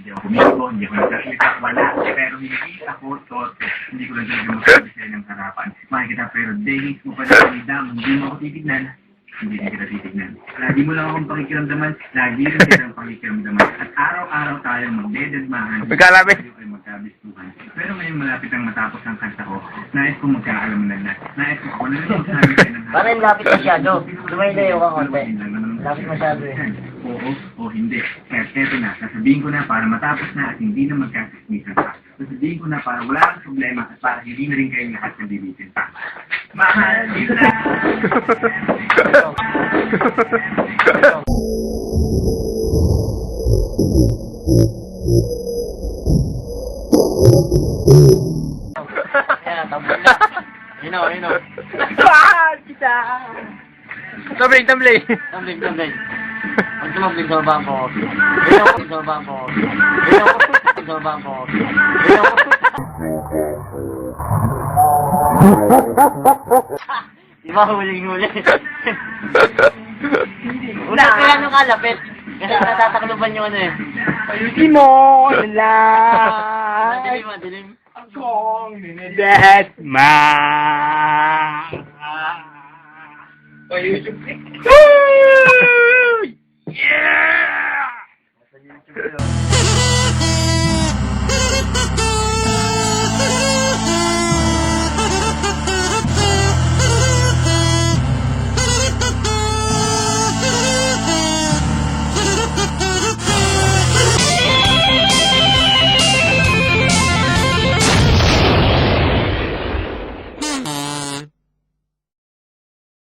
Hindi ako kumibo, hindi ako nagsasalita, wala. Pero hindi ako hindi ko lang talaga magsabi sa'yo ng harapan. Makikita, pero days mo pa na dam, hindi mo ako titignan. Hindi kita titignan. Lagi mo lang akong pakikiramdaman, lagi rin kitang pakikiramdaman. At araw-araw tayo magdededmahan. Magkalapit. Tayo ay magkabistuhan. Pero ngayon malapit ang matapos ang kanta ko. Nais ko magkaalaman na. Nais ko kung ano yung sabi sa'yo ng harapan. Parang lapit masyado. Lumayo ka konti. Lapit masyado eh. Oo o hindi. Kaya eto na, sasabihin ko na para matapos na at hindi na magkasismisan pa. Sasabihin ko na para wala kang problema at para hindi na rin kayong lahat nabibitin pa. Mahal kita! Ayan, tambol na. Yun o. Mahal kita! Tumbling. Tambling. Huwag tumabling sa bangko. Ayun sa bangko. Sa bangko. Di ba huling-huli? Una kaya nung kalapit. Kasi natatakluban yung ano eh. Ayusin mo! Lalay! Madilim. Akong dinedesma! Yeah!